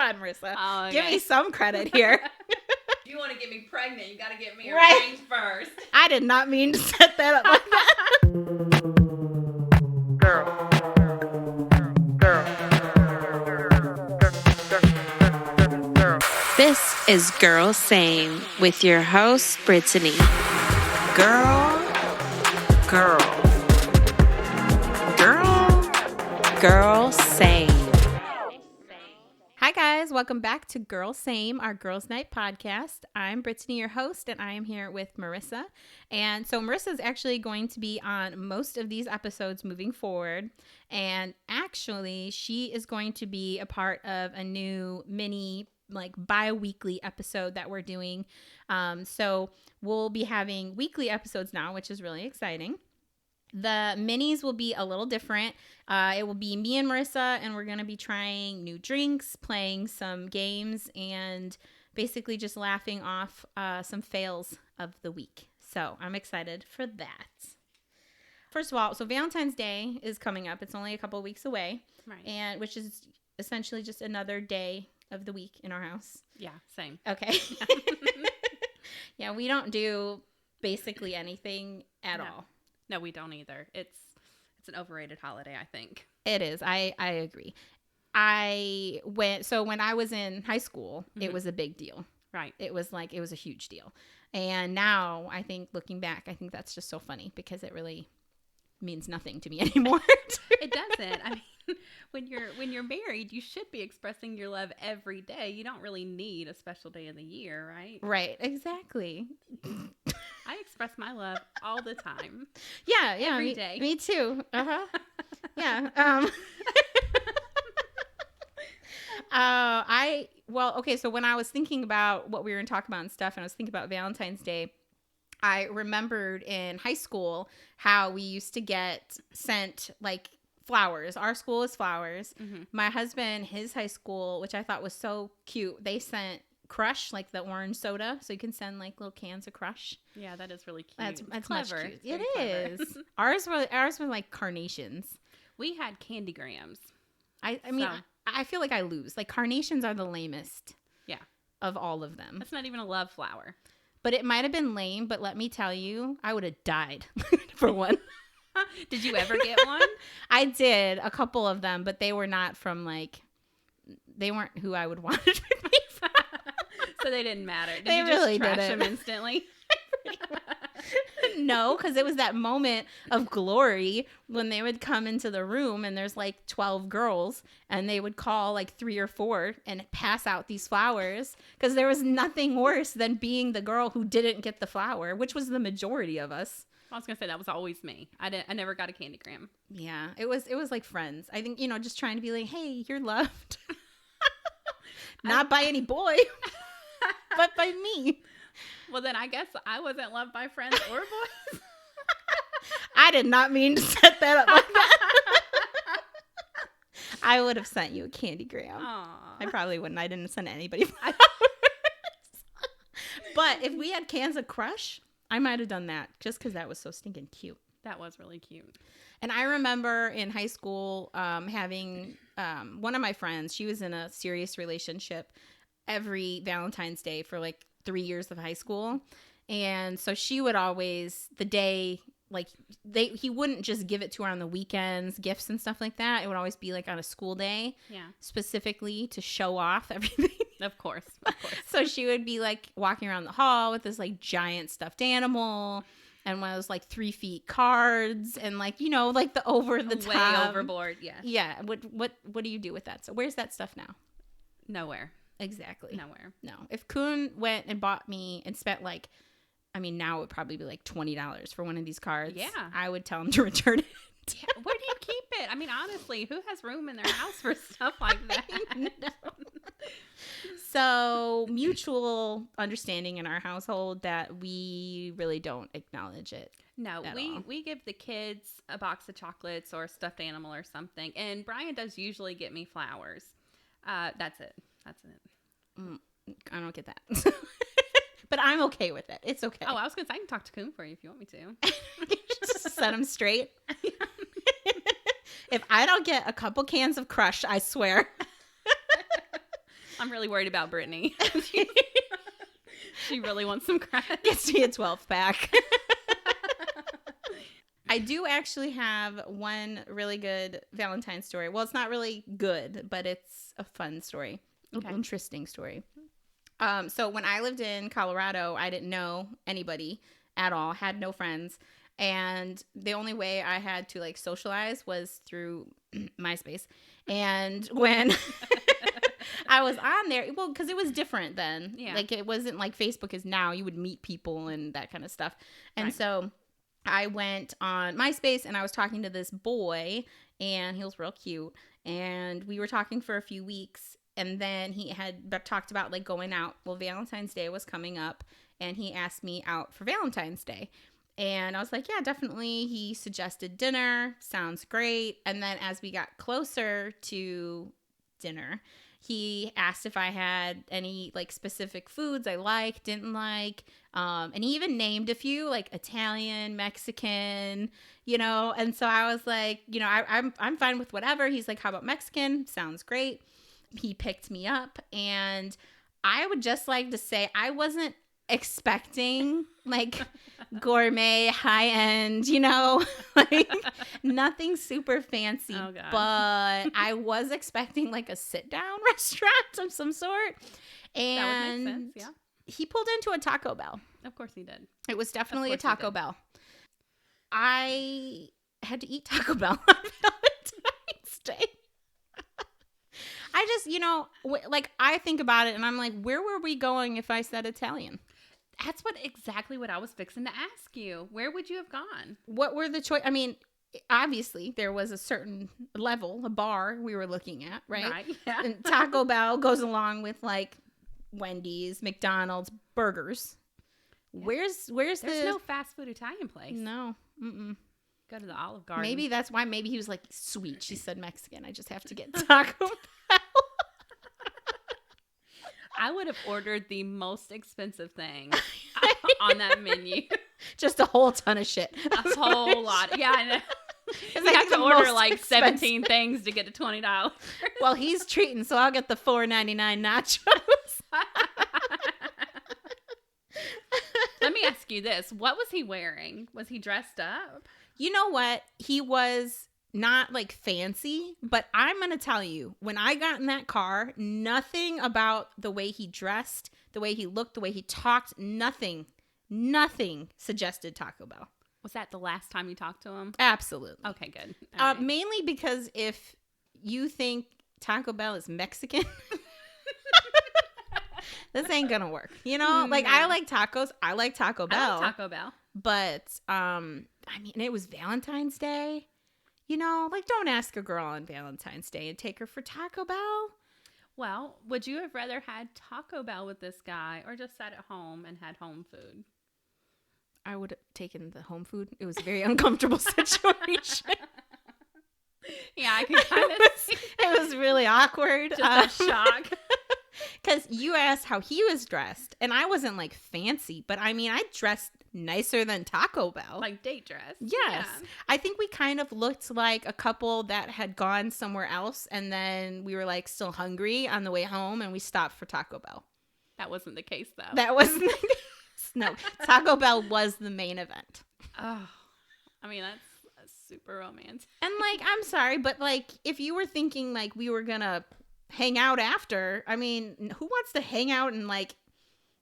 on, Marissa. Oh, okay. Give me some credit here. If you want to get me pregnant, you got to get me Right. arranged first. I did not mean to set that up like that. This is Girl Same with your host, Brittinie. Girl. Girl Same. Hi, guys. Welcome back to Girl Same, our Girls Night podcast. I'm Brittinie, your host, and I am here with Marisa. And so Marissa is actually going to be on most of these episodes moving forward. And actually, she is going to be a part of a new mini bi-weekly episode that we're doing. So we'll be having weekly episodes now, which is really exciting. The minis will be a little different. It will be me and Marissa, and we're going to be trying new drinks, playing some games, and basically just laughing off some fails of the week. So I'm excited for that. First of all, so Valentine's Day is coming up. It's only a couple of weeks away, Right. and which is essentially just another day of the week in our house. Yeah, same. Okay. Yeah, we don't do basically anything at all. No, we don't either. It's an overrated holiday, I think. It is. I agree. When I was in high school, it was a big deal. Right. It was a huge deal. And now I think looking back, I think that's just so funny because it really means nothing to me anymore. It doesn't. I mean, when you're married, you should be expressing your love every day. You don't really need a special day of the year, right? Right. Exactly. I express my love all the time. Yeah. Every day. Me too. Uh-huh. Yeah. Okay, so when I was thinking about what we were going to talk about and stuff, and I was thinking about Valentine's Day, I remembered in high school how we used to get sent flowers. Our school is flowers. Mm-hmm. My husband, his high school, which I thought was so cute, they sent Crush, like the orange soda, so you can send little cans of Crush. Yeah, that is really cute. That's clever. Much cute. It is. Ours were like carnations. We had candy grams. I feel like I lose. Carnations are the lamest. Yeah. Of all of them. That's not even a love flower. But it might have been lame, but let me tell you, I would have died for one. Did you ever get one? I did, a couple of them, but they were not from they weren't who I would want it to be from. So they didn't matter. Did They you just really trash didn't. them instantly? No, because it was that moment of glory when they would come into the room and there's 12 girls and they would call 3 or 4 and pass out these flowers because there was nothing worse than being the girl who didn't get the flower, which was the majority of us. I was gonna say that was always me. I never got a candygram. Yeah, it was like Friends. I think just trying to be like, hey, you're loved, not by any boy, but by me. Well, then I guess I wasn't loved by friends or boys. I did not mean to set that up like that. I would have sent you a candygram. Aww. I probably wouldn't. I didn't send anybody flowers. But if we had cans of Crush, I might have done that just because that was so stinking cute. That was really cute. And I remember in high school having one of my friends, she was in a serious relationship every Valentine's Day for 3 years of high school. And so she would always, the day, he wouldn't just give it to her on the weekends, gifts and stuff like that. It would always be on a school day. Yeah. Specifically to show off everything. Of course. So she would be walking around the hall with this giant stuffed animal and one of those 3 feet cards and the over the top. Way overboard, yeah. Yeah. What do you do with that? So where's that stuff now? Nowhere. Exactly. Nowhere. No. If Kuhn went and bought me and spent now it would probably be $20 for one of these cards. Yeah. I would tell him to return it. Yeah. Where do you keep it? I mean, honestly, who has room in their house for stuff like that? So mutual understanding in our household that we really don't acknowledge it. No, we give the kids a box of chocolates or a stuffed animal or something. And Brian does usually get me flowers. That's it. I don't get that. But I'm okay with it. It's okay. Oh, I was going to say I can talk to Coon for you if you want me to. Just set him straight. If I don't get a couple cans of Crush, I swear. I'm really worried about Brittinie. She really wants some crack. Gets me a 12 pack. I do actually have one really good Valentine story. Well, it's not really good, but it's a fun story. Okay. An interesting story. So when I lived in Colorado, I didn't know anybody at all, had no friends. And the only way I had to like socialize was through MySpace. And when I was on there, well, because it was different then. Yeah. Like it wasn't like Facebook is now. You would meet people and that kind of stuff. And so I went on MySpace and I was talking to this boy and he was real cute. And we were talking for a few weeks. And then he had talked about like going out. Well, Valentine's Day was coming up and he asked me out for Valentine's Day. And I was like, yeah, definitely. He suggested dinner. Sounds great. And then as we got closer to dinner, he asked if I had any like specific foods I liked, didn't like. And he even named a few like Italian, Mexican, you know. And so I was like, you know, I'm fine with whatever. He's like, how about Mexican? Sounds great. He picked me up. And I would just like to say I wasn't expecting like gourmet, high end, you know, like nothing super fancy. Oh, God. But I was expecting like a sit down restaurant of some sort. And that would make sense, yeah. He pulled into a Taco Bell. Of course he did. It was definitely a Taco Bell. I had to eat Taco Bell on Valentine's Day. I just, you know, like I think about it and I'm like, where were we going if I said Italian? That's exactly what I was fixing to ask you. Where would you have gone? What were the choice? I mean, obviously there was a certain level, a bar we were looking at, right? Right, yeah. And Taco Bell goes along with like Wendy's, McDonald's, burgers. Yeah. There's no fast food Italian place. No. Mm-mm. Go to the Olive Garden. Maybe that's why. Maybe he was like, sweet. She said Mexican. I just have to get Taco Bell. I would have ordered the most expensive thing on that menu. Just a whole ton of shit. A whole lot. Yeah, I know. You have to order like 17 things to get to $20. Well, he's treating, so I'll get the $4.99 nachos. Let me ask you this. What was he wearing? Was he dressed up? You know what? He was not like fancy, but I'm going to tell you, when I got in that car, nothing about the way he dressed, the way he looked, the way he talked, nothing suggested Taco Bell. Was that the last time you talked to him? Absolutely. Okay, good. Right. Mainly because if you think Taco Bell is Mexican, this ain't going to work. You know, like I like tacos. I like Taco Bell. I like Taco Bell. But, I mean, it was Valentine's Day. You know, like don't ask a girl on Valentine's Day and take her for Taco Bell. Well, would you have rather had Taco Bell with this guy or just sat at home and had home food? I would have taken the home food. It was a very uncomfortable situation. Yeah, I can kind of see. It was really awkward. Just a shock. Because you asked how he was dressed, and I wasn't like fancy, but I mean, I dressed nicer than Taco Bell. Like date dress. Yes. Yeah. I think we kind of looked like a couple that had gone somewhere else, and then we were like still hungry on the way home, and we stopped for Taco Bell. That wasn't the case, though. That wasn't the case. No. Taco Bell was the main event. Oh, I mean, that's super romantic. And like, I'm sorry, but like, if you were thinking like we were gonna hang out after, I mean, who wants to hang out and like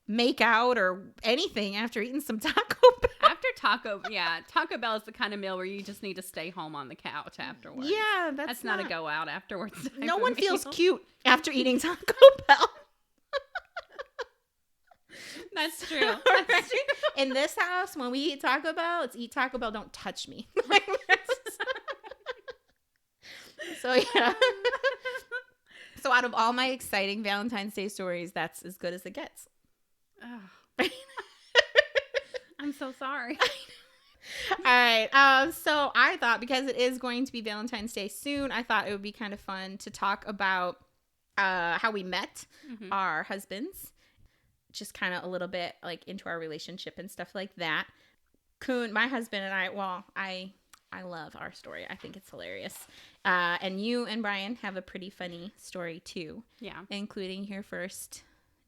make out or anything after eating some Taco Bell? After Taco Bell is the kind of meal where you just need to stay home on the couch afterwards. Yeah, that's not a go out afterwards. No one feels cute after eating Taco Bell. That's true. That's true. In this house, when we eat Taco Bell, it's eat Taco Bell, don't touch me. So yeah. So out of all my exciting Valentine's Day stories, that's as good as it gets. Oh. I'm so sorry. All right. So I thought, because it is going to be Valentine's Day soon, I thought it would be kind of fun to talk about how we met our husbands. Just kind of a little bit like into our relationship and stuff like that. Kuhn, my husband and I I love our story. I think it's hilarious. And you and Brian have a pretty funny story too. Yeah. Including your first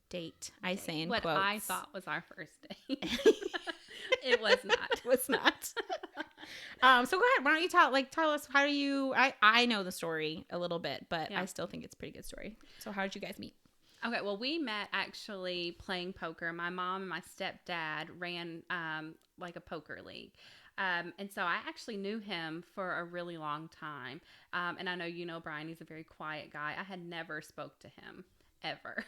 date. I say in what quotes. I thought was our first date. It was not. It was not. So go ahead. Why don't you tell us how do you? I know the story a little bit, but I still think it's a pretty good story. So how did you guys meet? Okay, well, we met actually playing poker. My mom and my stepdad ran like a poker league. And so I actually knew him for a really long time. And I know you know Brian, he's a very quiet guy. I had never spoke to him ever,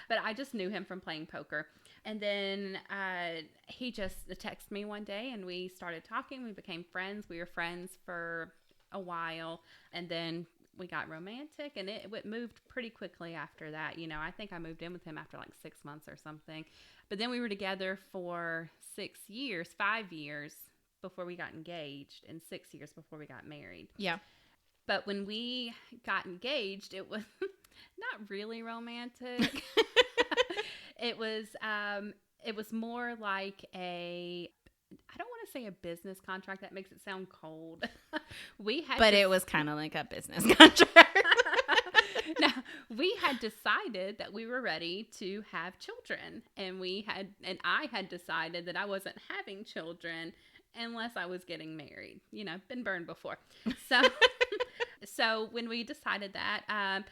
but I just knew him from playing poker. And then he just texted me one day and we started talking. We became friends. We were friends for a while, and then we got romantic, and it moved pretty quickly after that. You know, I think I moved in with him after like 6 months or something. But then we were together for 5 years before we got engaged, and 6 years before we got married. Yeah. But when we got engaged, it was not really romantic. It was more like I don't want to say a business contract. That makes it sound cold. It was kind of like a business contract. No, we had decided that we were ready to have children, and I had decided that I wasn't having children unless I was getting married. You know, been burned before. So when we decided that, I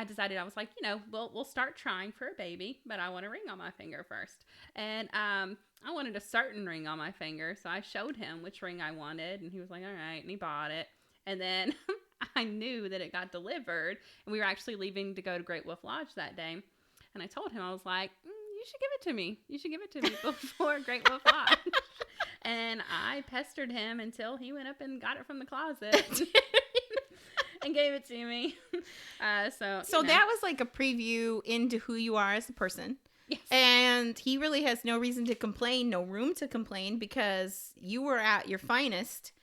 decided, I was like, you know, we'll start trying for a baby, but I want a ring on my finger first. And I wanted a certain ring on my finger, so I showed him which ring I wanted, and he was like, all right, and he bought it. And then I knew that it got delivered, and we were actually leaving to go to Great Wolf Lodge that day. And I told him, I was like, you should give it to me. You should give it to me before Great Wolf Lodge. And I pestered him until he went up and got it from the closet and gave it to me. So that was like a preview into who you are as a person. Yes. And he really has no reason to complain, no room to complain, because you were at your finest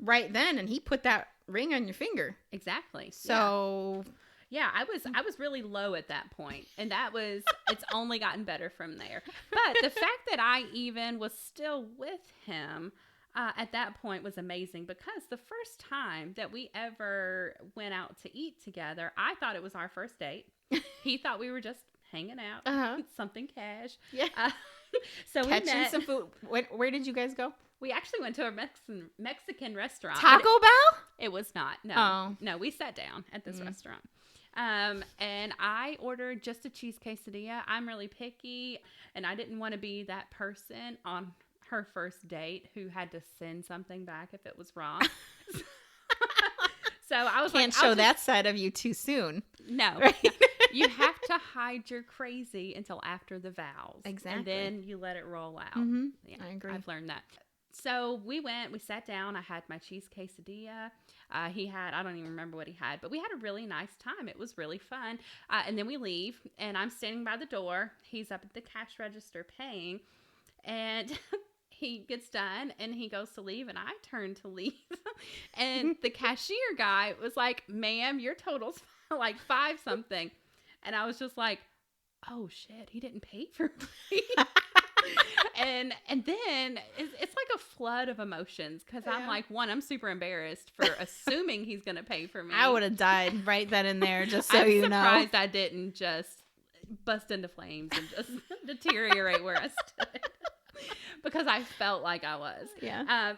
right then, and he put that ring on your finger. Exactly. So yeah, I was really low at that point, and it's only gotten better from there. But the fact that I even was still with him at that point was amazing, because the first time that we ever went out to eat together, I thought it was our first date. He thought we were just hanging out, something cash. Yeah. So we catching met. some food. Where did you guys go? We actually went to a Mexican restaurant. Taco Bell? It was not. No. Oh. No, we sat down at this restaurant. And I ordered just a cheese quesadilla. I'm really picky, and I didn't want to be that person on her first date who had to send something back if it was wrong. So I was Can't show that side of you too soon. No. Right? You have to hide your crazy until after the vows. Exactly. And then you let it roll out. Mm-hmm. Yeah, I agree. I've learned that. So we sat down. I had my cheese quesadilla. He had, I don't even remember what he had, but we had a really nice time. It was really fun. And then we leave, and I'm standing by the door. He's up at the cash register paying, and he gets done, and he goes to leave, and I turn to leave. And the cashier guy was like, ma'am, your total's like 5 something. And I was just like, oh shit, he didn't pay for me. And then it's like a flood of emotions, because I'm like, one, I'm super embarrassed for assuming he's going to pay for me. I would have died right then and there, just so I'm you know. I'm surprised I didn't just bust into flames and just deteriorate where I stood. Because I felt like I was. Yeah.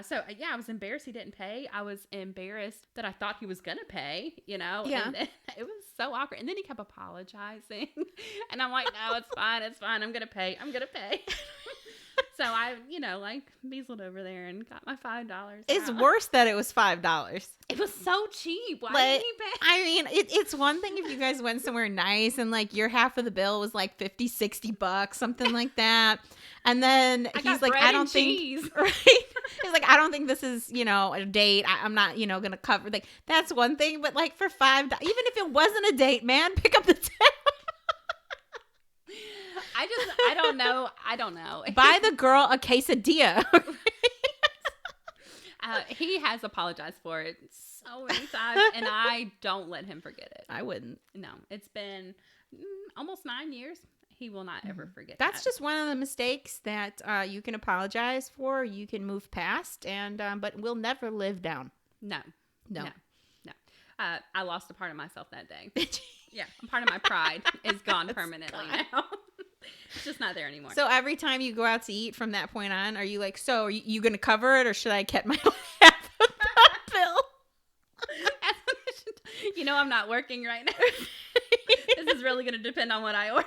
So I was embarrassed he didn't pay. I was embarrassed that I thought he was going to pay, you know. Yeah. And it was so awkward. And then he kept apologizing. And I'm like, no, it's fine. I'm going to pay. So I, measled over there and got my $5. It's out. worse that it was $5. It was so cheap. Why did he pay? I mean, it's one thing if you guys went somewhere nice and like your half of the bill was like $50-$60, something like that. And then he's like, I don't think, right? He's like, I don't think this is, a date. I'm not, going to cover. Like, that's one thing. But like for $5, even if it wasn't a date, man, pick up the tab. I don't know. Buy the girl a quesadilla. He has apologized for it so many times, and I don't let him forget it. I wouldn't. No, it's been almost 9 years. He will not ever forget That's that. just one of the mistakes that you can apologize for. You can move past, and but we'll never live down. No. No. I lost a part of myself that day. Yeah, a part of my pride is gone permanently now. It's just not there anymore. So every time you go out to eat from that point on, are you like, so are you going to cover it, or should I get my half of the bill? You know, I'm not working right now. This is really going to depend on what I order.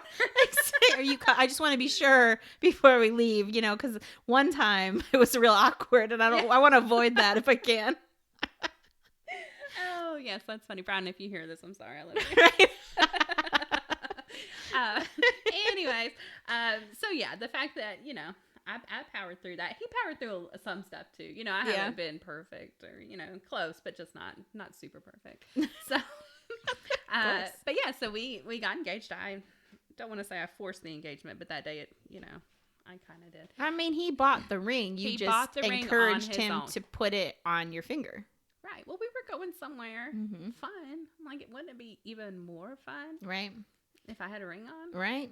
I just want to be sure before we leave, you know, because one time it was real awkward, and I want to avoid that if I can. Oh, yes, that's funny. Brian, if you hear this, I'm sorry. I love you. Right. Anyways, so yeah, the fact that, you know, I powered through that. He powered through some stuff too. You know, I haven't been perfect or, you know, close, but just not super perfect. So, but yeah, so we got engaged. I don't want to say I forced the engagement, but that day it, you know, I kind of did. I mean, he bought the ring. You just encouraged him to put it on your finger. Right. Well, we were going somewhere fun. Like, wouldn't it be even more fun? Right. If I had a ring on? Right.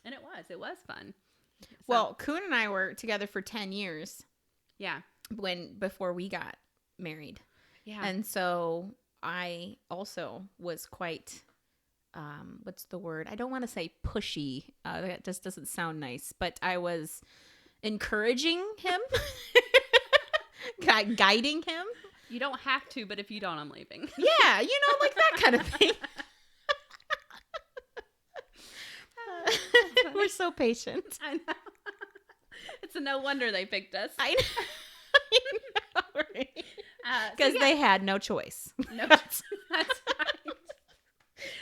And it was fun. So, well, Kuhn and I were together for 10 years. Yeah. Before we got married. Yeah. And so I also was quite, what's the word? I don't want to say pushy. That just doesn't sound nice, but I was encouraging him, guiding him. You don't have to, but if you don't, I'm leaving. Yeah, you know, like that kind of thing. We're so patient. I know. It's no wonder they picked us. I know, right? Because they had no choice. No, that's right.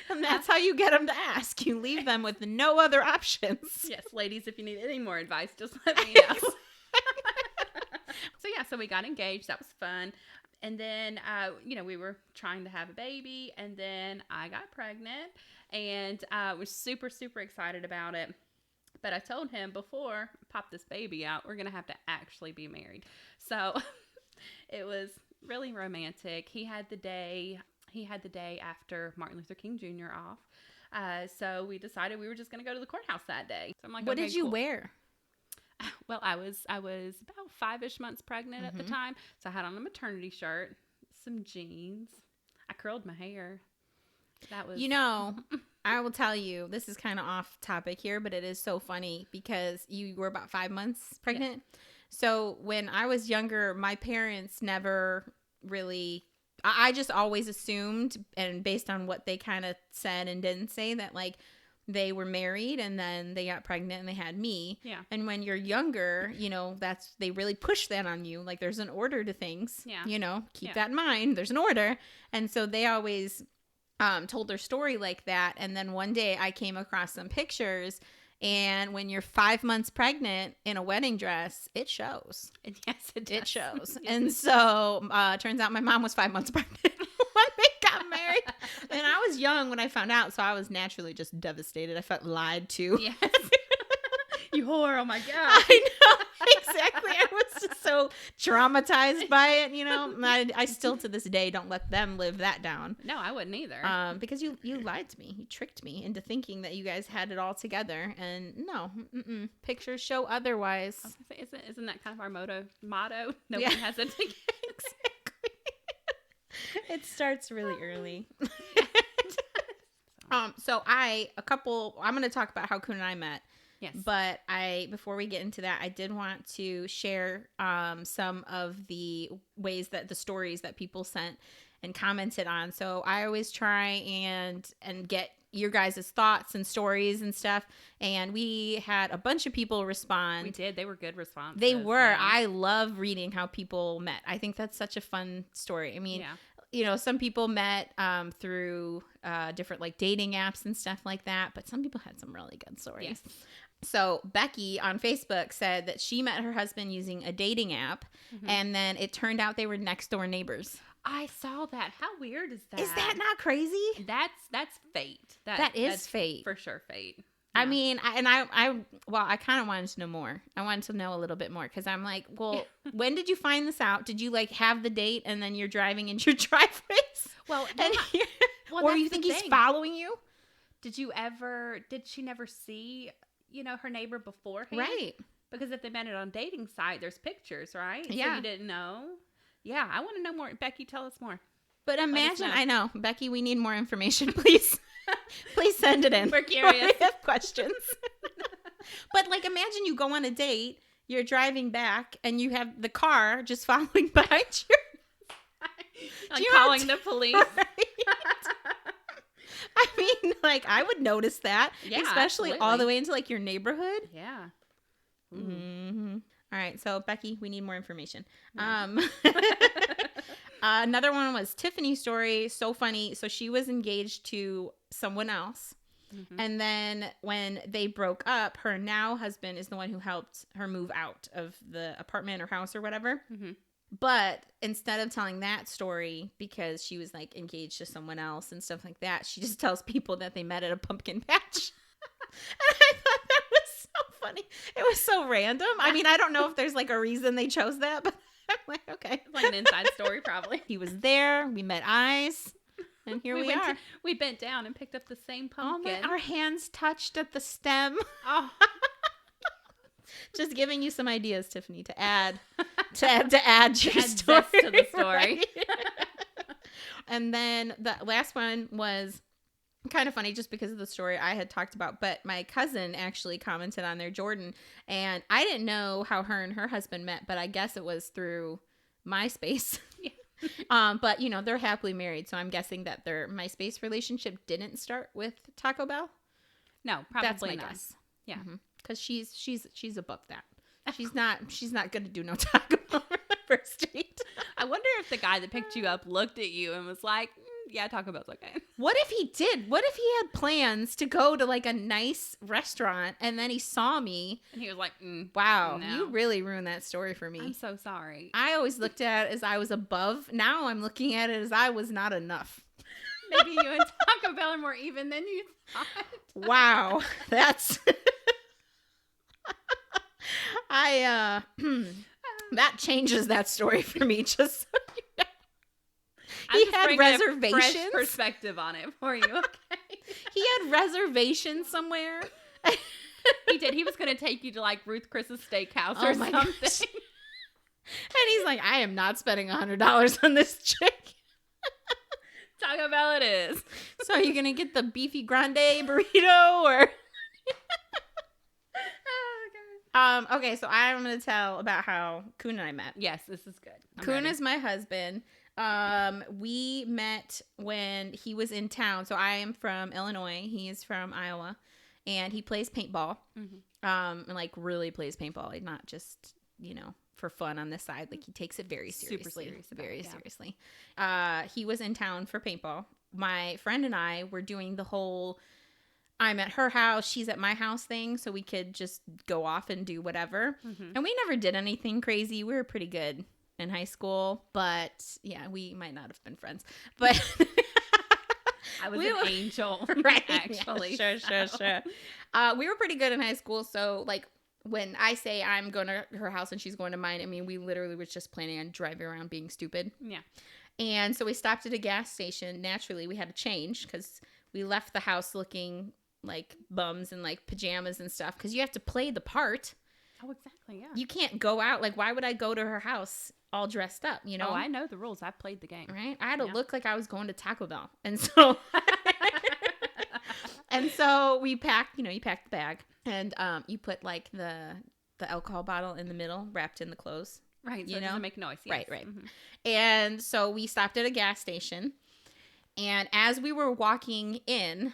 And that's how you get them to ask. You leave them with no other options. Yes, ladies, if you need any more advice, just let me know. So yeah, so we got engaged. That was fun. And then, you know, we were trying to have a baby, and then I got pregnant, and was super, super excited about it. But I told him before I pop this baby out, we're going to have to actually be married. So it was really romantic. He had the day after Martin Luther King Jr. off. So we decided we were just going to go to the courthouse that day. So I'm like, what did you wear? Well, I was about 5-ish months pregnant at the time. So I had on a maternity shirt, some jeans. I curled my hair. That was, you know, I will tell you, this is kind of off topic here, but it is so funny because you were about 5 months pregnant. Yeah. So when I was younger, my parents never really, I just always assumed, and based on what they kind of said and didn't say, that like they were married and then they got pregnant and they had me. Yeah. And when you're younger, you know, they really push that on you. Like there's an order to things. Yeah. You know, keep that in mind. There's an order. And so they always told their story like that. And then one day I came across some pictures, and when you're 5 months pregnant in a wedding dress, it shows. Yes, it does. It shows. And so turns out my mom was 5 months pregnant when they got married. And I was young when I found out, so I was naturally just devastated. I felt lied to. Yes. You whore, oh my God. I know, exactly. I was just so traumatized by it, you know. I still to this day don't let them live that down. No, I wouldn't either. Because you lied to me. You tricked me into thinking that you guys had it all together. And no, pictures show otherwise. Isn't that kind of our motto? Nobody has it together. Exactly. It starts really early. So I'm going to talk about how Kuhn and I met. Yes. But before we get into that, I did want to share some of the ways that the stories that people sent and commented on. So I always try and get your guys' thoughts and stories and stuff. And we had a bunch of people respond. We did. They were good responses. They were. Yeah. I love reading how people met. I think that's such a fun story. I mean, you know, some people met through different like dating apps and stuff like that. But some people had some really good stories. Yes. So Becky on Facebook said that she met her husband using a dating app, and then it turned out they were next door neighbors. I saw that. How weird is that? Is that not crazy? That's fate. That's fate. For sure fate. I mean, I kind of wanted to know more. I wanted to know a little bit more because I'm like, well, when did you find this out? Did you like have the date and then you're driving in your driveways? Well, or you think he's following you? Did she never see, her neighbor beforehand? Right. Because if they met it on dating site, there's pictures, right? Yeah. So you didn't know? Yeah, I want to know more. Becky, tell us more. But imagine, I know, Becky, we need more information, please. Please send it in. We're curious. We have questions. But like, imagine you go on a date, you're driving back, and you have the car just following behind you. Like calling the police. Right? I mean, like, I would notice that, Yeah, especially absolutely. all the way into like your neighborhood. Yeah. Mm-hmm. All right, so Becky, we need more information. Yeah. Another one was Tiffany's story. So funny. So she was engaged to someone else. Mm-hmm. And then when they broke up, her now husband is the one who helped her move out of the apartment or house or whatever. Mm-hmm. But instead of telling that story, because she was like engaged to someone else and stuff like that, she just tells people that they met at a pumpkin patch. And I thought that was so funny. It was so random. I mean, I don't know if there's like a reason they chose that, but I'm like, okay. It's like an inside story, probably. He was there. We met eyes. And here we are. We bent down and picked up the same Oh pumpkin. my, our hands touched at the stem. Oh. Just giving you some ideas, Tiffany, to add to your Add story. zest to the story. Right? And then the last one was kind of funny just because of the story I had talked about, but my cousin actually commented on their Jordan, and I didn't know how her and her husband met, but I guess it was through MySpace. Yeah. But they're happily married, so I'm guessing that their MySpace relationship didn't start with Taco Bell. No, probably That's my not. guess. Yeah. Because she's above that. She's not gonna do no Taco Bell for the first date. I wonder if the guy that picked you up looked at you and was like, yeah, Taco Bell's okay. What if he did? What if he had plans to go to like a nice restaurant and then he saw me? And he was like, Wow, no. you really ruined that story for me. I'm so sorry. I always looked at it as I was above. Now I'm looking at it as I was not enough. Maybe you and Taco Bell are more even than you thought. Wow, that's that changes that story for me. Just so you know. I'm He just had bringing a reservations. fresh perspective on it for you, okay? He had reservations somewhere. He did. He was going to take you to like Ruth Chris's Steakhouse Oh or my something. gosh. And he's like, I am not spending $100 on this chick. Taco Bell it is. So you're going to get the beefy grande burrito or... Okay, so I'm going to tell about how Kun and I met. Yes, this is good. Kun is my husband. We met when he was in town. So I am from Illinois. He is from Iowa. And he plays paintball. Mm-hmm. And like really plays paintball. Like not just, for fun on this side. Like he takes it very seriously. Super serious about very it, yeah. seriously. He was in town for paintball. My friend and I were doing the whole I'm at her house, she's at my house thing, so we could just go off and do whatever. Mm-hmm. And we never did anything crazy. We were pretty good in high school, but yeah, we might not have been friends. But I was we an were- angel, right? actually. Yeah, sure. We were pretty good in high school, so like when I say I'm going to her house and she's going to mine, I mean we literally was just planning on driving around being stupid. Yeah. And so we stopped at a gas station. Naturally, we had to change because we left the house looking like bums and like pajamas and stuff because you have to play the part. Oh, exactly, yeah. You can't go out. Like, why would I go to her house all dressed up, Oh, I know the rules. I've played the game. Right? I had to Yeah. look like I was going to Taco Bell. And so and so we packed, you pack the bag and you put like the alcohol bottle in the middle wrapped in the clothes. Right, so You it know? doesn't make noise. Yes. Right. Mhm. And so we stopped at a gas station. And as we were walking in,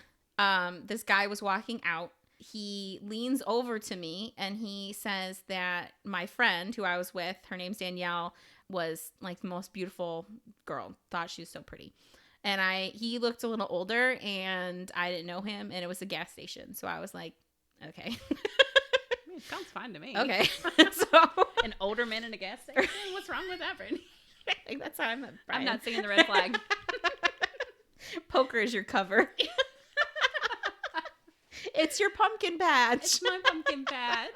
this guy was walking out. He leans over to me and he says that my friend who I was with, her name's Danielle, was like the most beautiful girl. Thought she was so pretty. And he looked a little older and I didn't know him and it was a gas station. So I was like, okay. I mean, it sounds fine to me. Okay. So An older man in a gas station? What's wrong with that, Brittany? like, that's how I met Brian. I'm not seeing the red flag. Poker is your cover. It's your pumpkin patch. It's my pumpkin patch.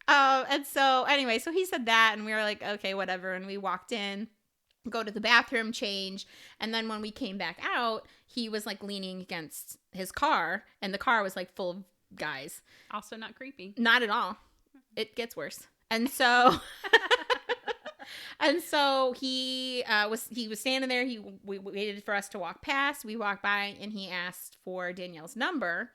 And so anyway, so he said that and we were like, okay, whatever. And we walked in go to the bathroom, change. And then when we came back out, he was like leaning against his car, and the car was like full of guys. Also not creepy. Not at all. It gets worse. And so and so he was standing there. We waited for us to walk past. We walked by, and he asked for Danielle's number.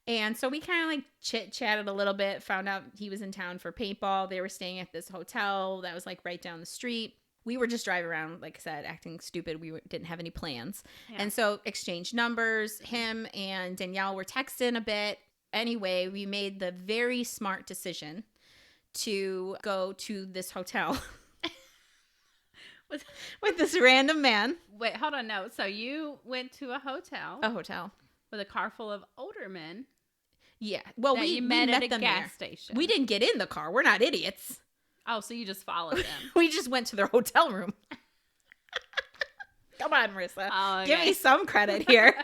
And so we kind of like chit-chatted a little bit, found out he was in town for paintball. They were staying at this hotel that was like right down the street. We were just driving around, like I said, acting stupid. We didn't have any plans. Yeah. And so exchanged numbers. Him and Danielle were texting a bit. Anyway, we made the very smart decision to go to this hotel with this random man. Wait, hold on. No. So you went to a hotel. With a car full of older men. Yeah. Well, we met at a gas station. We didn't get in the car. We're not idiots. Oh, so you just followed them. We just went to their hotel room. Come on, Marissa. Oh, okay. Give me some credit here.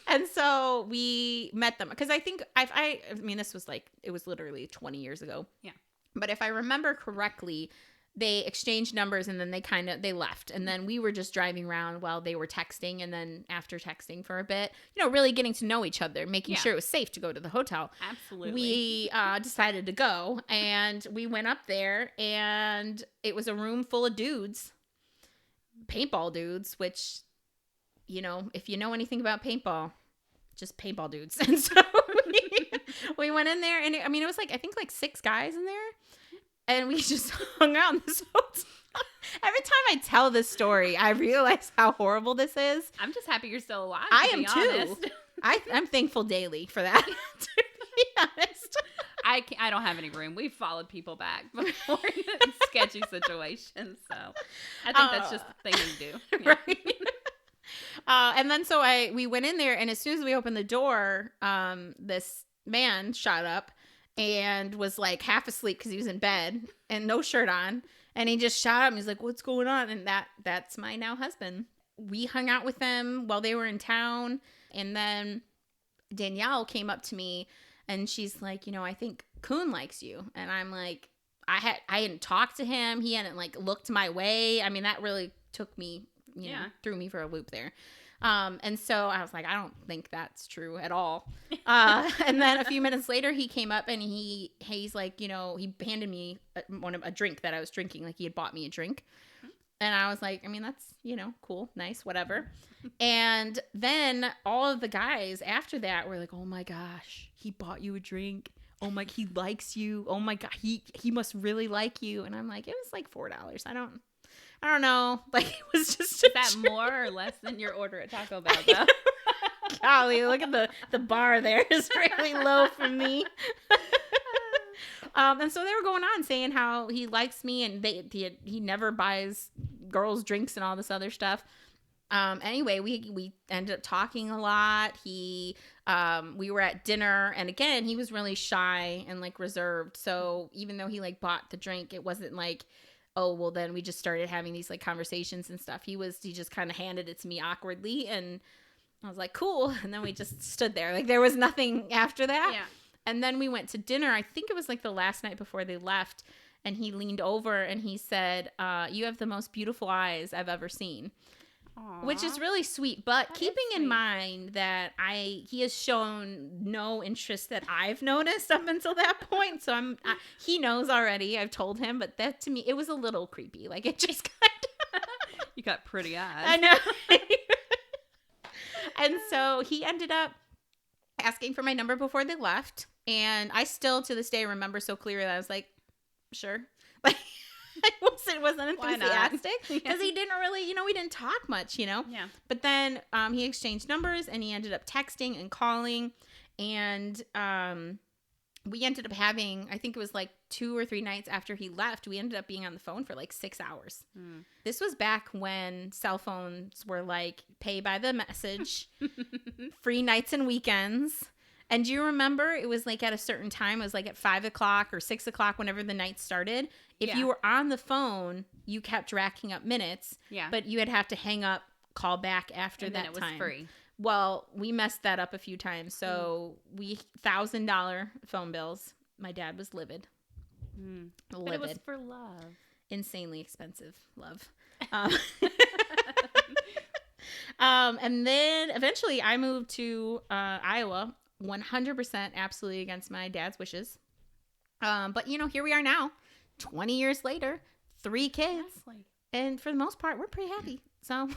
And so we met them. Because I think, I mean, this was like, it was literally 20 years ago. Yeah. But if I remember correctly, they exchanged numbers, and then they left. And then we were just driving around while they were texting. And then after texting for a bit, really getting to know each other, making sure it was safe to go to the hotel. Absolutely. We decided to go, and we went up there, and it was a room full of dudes, paintball dudes, which, if you know anything about paintball, just paintball dudes. And so we went in there, and it was like, I think like 6 guys in there. And we just hung out in this hotel. Every time I tell this story, I realize how horrible this is. I'm just happy you're still alive. I am too. I'm thankful daily for that, to be honest. I don't have any room. We've followed people back before in sketchy situations. So I think that's just the thing we do. Yeah. Right. And then we went in there, and as soon as we opened the door, this man shot up and was like half asleep because he was in bed and no shirt on. And he just shot up, and he's like, "What's going on?" And that's my now husband. We hung out with them while they were in town. And then Danielle came up to me, and she's like, I think Kuhn likes you. And I'm like, I hadn't talked to him. He hadn't like looked my way. I mean, that really took me, threw me for a loop there. And so I was like, I don't think that's true at all. And then a few minutes later, he came up, and he's like, he handed me a drink that I was drinking. Like, he had bought me a drink. And I was like, I mean, that's, cool, nice, whatever. And then all of the guys after that were like, oh my gosh, he bought you a drink. Oh my, he likes you. Oh my God, he must really like you. And I'm like, it was like $4. I don't know. Like, it was just... Is that more or less than your order at Taco Bell, though? Golly, look at the bar there. It's really low for me. And so they were going on saying how he likes me, and he never buys girls drinks and all this other stuff. Anyway, we ended up talking a lot. We were at dinner, and again, he was really shy and like reserved. So even though he like bought the drink, it wasn't like, oh, well, then we just started having these like conversations and stuff. He just kind of handed it to me awkwardly, and I was like, cool. And then we just stood there. Like, there was nothing after that. Yeah. And then we went to dinner. I think it was like the last night before they left, and he leaned over and he said, you have the most beautiful eyes I've ever seen. Aww. Which is really sweet, but that keeping in mind that he has shown no interest that I've noticed up until that point. So he knows already. I've told him, but that to me, it was a little creepy. Like, it just kind of... You got pretty eyes. I know. And so he ended up asking for my number before they left. And I still, to this day, remember so clearly that I was like, sure. Like, I wasn't enthusiastic because he didn't really, we didn't talk much, Yeah. But then he exchanged numbers, and he ended up texting and calling, and we ended up having, I think it was like 2 or 3 nights after he left, we ended up being on the phone for like 6 hours. This was back when cell phones were like pay by the message, free nights and weekends. And do you remember it was like at a certain time, it was like at 5 o'clock or 6 o'clock, whenever the night started. If you were on the phone, you kept racking up minutes, but you would have to hang up, call back after that time. And then it was free. Well, we messed that up a few times. So we $1,000 phone bills. My dad was livid. But it was for love. insanely expensive love. And then eventually I moved to Iowa, 100% absolutely against my dad's wishes. But, here we are now, 20 years later, 3 kids. Exactly. And for the most part, we're pretty happy. So,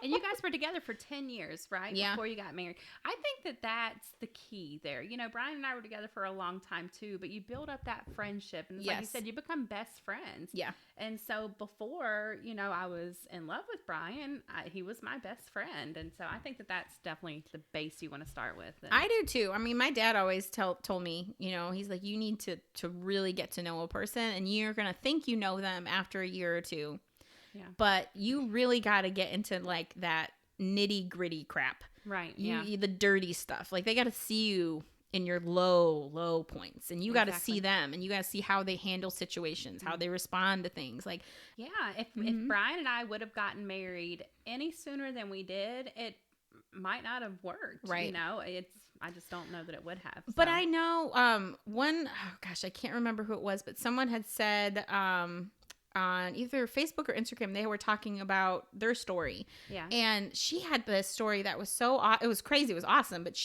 And you guys were together for 10 years, right? Yeah. Before you got married. I think that that's the key there. Brian and I were together for a long time too, but you build up that friendship. And like you said, you become best friends. Yeah. And so before, I was in love with Brian, he was my best friend. And so I think that that's definitely the base you want to start with. And I do too. I mean, my dad always told me, he's like, you need to really get to know a person, and you're going to think you know them after a year or two. Yeah. But you really got to get into like that nitty gritty crap. Right. The dirty stuff. Like they got to see you in your low points, and you got to see them, and you got to see how they handle situations, how they respond to things. Like, yeah, if Brian and I would have gotten married any sooner than we did, it might not have worked. Right. I just don't know that it would have. So. But I know I can't remember who it was, but someone had said on either Facebook or Instagram, they were talking about their story. Yeah. And she had this story that was it was crazy. It was awesome. But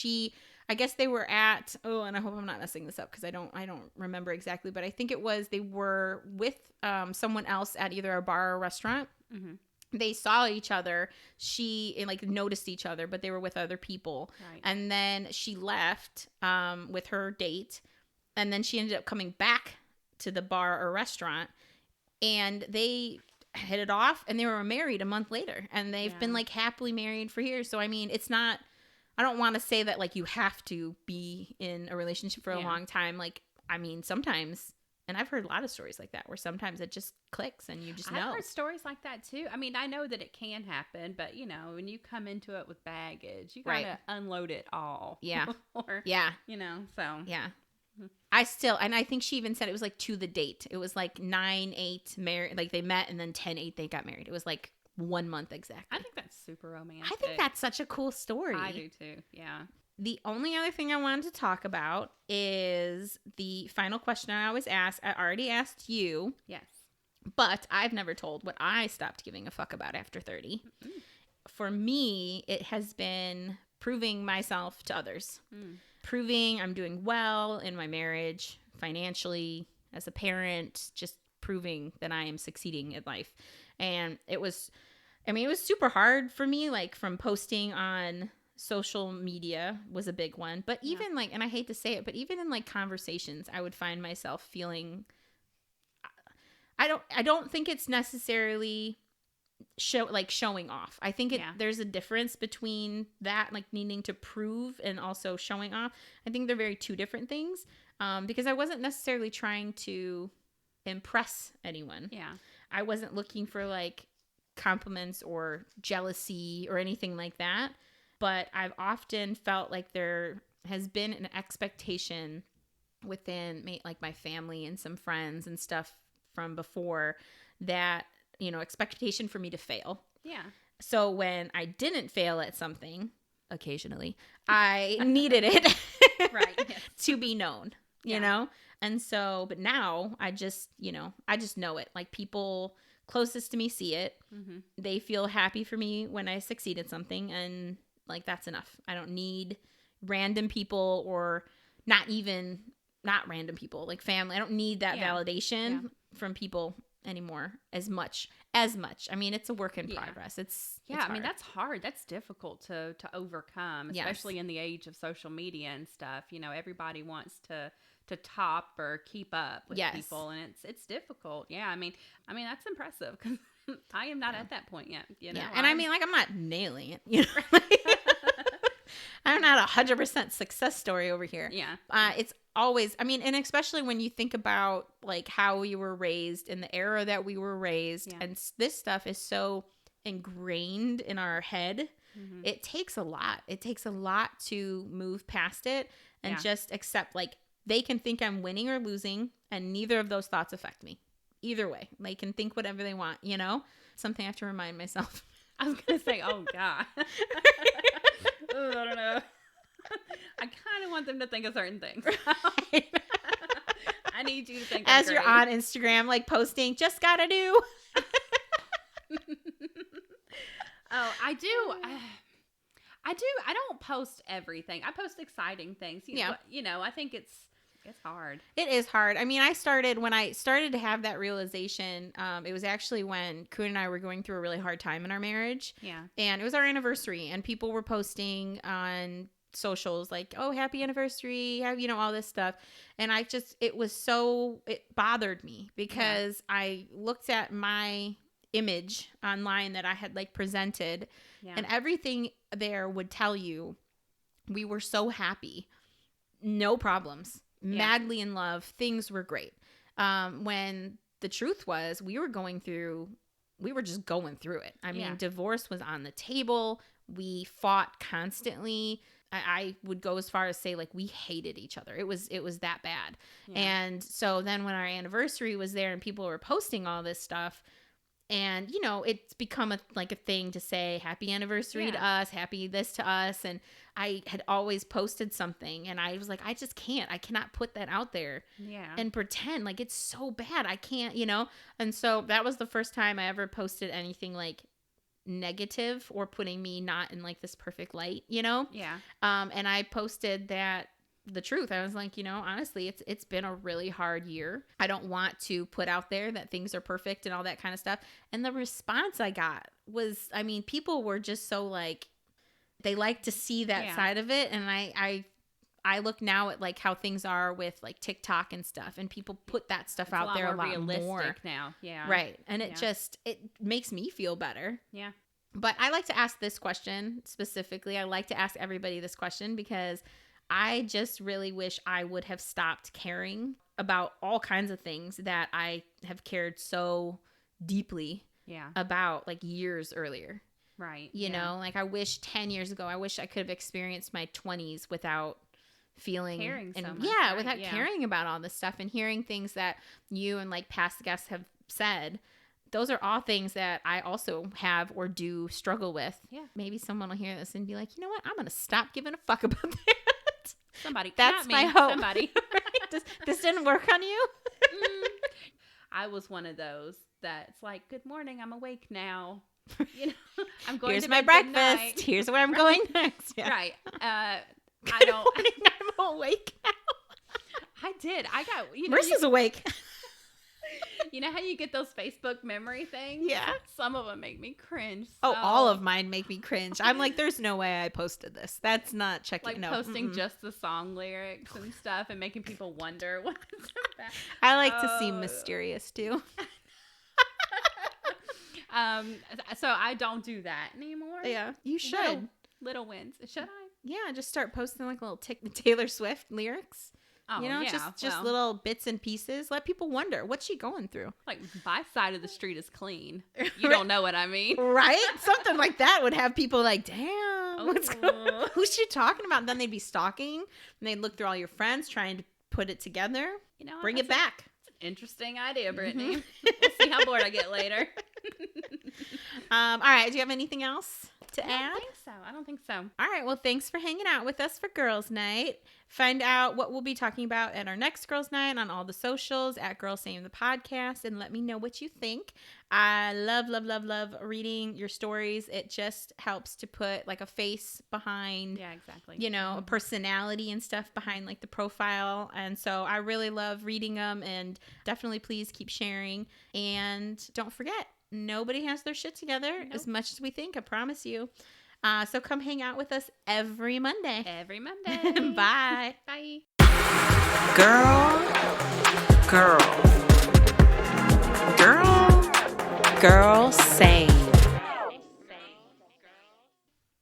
I guess they were at, and I hope I'm not messing this up because I don't remember exactly, but I think it was, they were with someone else at either a bar or a restaurant. Mm-hmm. They saw each other. She noticed each other, but they were with other people. Right. And then she left with her date. And then she ended up coming back to the bar or restaurant. And they hit it off, and they were married a month later, and they've been happily married for years. So I mean, it's not, I don't want to say that you have to be in a relationship for a long time. I mean, sometimes, and I've heard a lot of stories like that where sometimes it just clicks and you just know. I've heard stories like that too. I mean, I know that it can happen, but when you come into it with baggage, you gotta unload it all. Yeah. Or, so. Yeah. I think she even said it was to the date. It was 9/8 married, they met, and then 10/8 they got married. It was 1 month exactly. I think that's super romantic. I think that's such a cool story. I do too. Yeah. The only other thing I wanted to talk about is the final question I always ask. I already asked you. Yes. But I've never told what I stopped giving a fuck about after 30. Mm-hmm. For me, it has been proving myself to others. Proving I'm doing well in my marriage, financially, as a parent, just proving that I am succeeding in life. And it was super hard for me, from posting on social media was a big one. But even and I hate to say it, but even in conversations, I would find myself feeling, I don't think it's necessarily showing off. I think there's a difference between that, needing to prove, and also showing off. I think they're very two different things, because I wasn't necessarily trying to impress anyone. Yeah. I wasn't looking for compliments or jealousy or anything like that. But I've often felt like there has been an expectation within my family and some friends and stuff from before that, expectation for me to fail. Yeah. So when I didn't fail at something, occasionally, I needed it right. Yes. to be known, you know? And so, but now I just know it. People closest to me see it. Mm-hmm. They feel happy for me when I succeed at something, and that's enough. I don't need random people, or not random people, family. I don't need that validation from people anymore as much. I mean, it's a work in progress. It's I mean, that's hard. That's difficult to overcome, especially in the age of social media and stuff. Everybody wants to top or keep up with people, and it's difficult. Yeah. I mean that's impressive, because I am not at that point yet. And I'm not nailing it. I'm not 100% success story over here. Yeah. It's always, and especially when you think about how we were raised, in the era that we were raised, and this stuff is so ingrained in our head. Mm-hmm. It takes a lot. It takes a lot to move past it and just accept, they can think I'm winning or losing, and neither of those thoughts affect me. Either way, they can think whatever they want, Something I have to remind myself. I was going to say, oh, God. I don't know. I kind of want them to think of certain things. Right. I need you to think as I'm you're great. on Instagram, like posting, just gotta do. Oh, I do. I don't post everything. I post exciting things. I think it's hard. It is hard. I mean, when I started to have that realization, it was actually when Kuhn and I were going through a really hard time in our marriage. Yeah. And it was our anniversary, and people were posting on socials like, oh, happy anniversary, all this stuff. And it bothered me because I looked at my image online that I had like presented, and everything there would tell you we were so happy, no problems, madly in love, things were great. When the truth was we were just going through it. I mean, divorce was on the table. We fought constantly. I would go as far as say like we hated each other. It was that bad. Yeah. And so then when our anniversary was there and people were posting all this stuff, and it's become a thing to say happy anniversary to us, happy this to us. And I had always posted something, and I was like, I cannot put that out there and pretend like it's so bad. I can't, And so that was the first time I ever posted anything like negative or putting me not in like this perfect light, and I posted that the truth. I was like, honestly, it's been a really hard year. I don't want to put out there that things are perfect and all that kind of stuff. And the response I got was, I mean, people were just so like, they like to see that side of it. And I look now at like how things are with like TikTok and stuff, and people put that stuff out there a lot realistic more now. Yeah. Right. And it makes me feel better. Yeah. But I like to ask this question specifically. I like to ask everybody this question because I just really wish I would have stopped caring about all kinds of things that I have cared so deeply about like years earlier. Right. Like I wish 10 years ago, I wish I could have experienced my 20s without feeling caring so much, without caring about all this stuff and hearing things that you and like past guests have said. Those are all things that I also have or do struggle with. Yeah. Maybe someone will hear this and be like, you know what? I'm going to stop giving a fuck about that. Somebody, that's my hope. Somebody. Right? This didn't work on you? I was one of those that's like, good morning, I'm awake now. I'm going Here's to my bed, breakfast. Here's where I'm going next. Yeah. Right. I don't. I'm awake now. I did. I got. Marissa's awake. You know how you get those Facebook memory things? Yeah. Some of them make me cringe. Oh, all of mine make me cringe. I'm like, there's no way I posted this. That's not checking. Like posting just the song lyrics and stuff and making people wonder what it's about. I like to seem mysterious too. So I don't do that anymore. Yeah, you should. Little wins. Should I? Yeah, just start posting like little Taylor Swift lyrics. Oh, just little bits and pieces. Let people wonder, what's she going through? Like, my side of the street is clean. You don't know what I mean. Right? Something like that would have people like, damn, who's she talking about? And then they'd be stalking, and they'd look through all your friends trying to put it together. Bring it back. It's an interesting idea, Brittinie. Mm-hmm. We'll see how bored I get later. All right. Do you have anything else to add? I don't think so. All right. Well, thanks for hanging out with us for Girls Night. Find out what we'll be talking about at our next Girls Night on all the socials at Girls Same the Podcast, and let me know what you think. I love reading your stories. It just helps to put like a face behind, a personality and stuff behind like the profile. And so I really love reading them, and definitely please keep sharing. And don't forget, nobody has their shit together as much as we think. I promise you. So come hang out with us every Monday. Bye. Bye. Girl, same.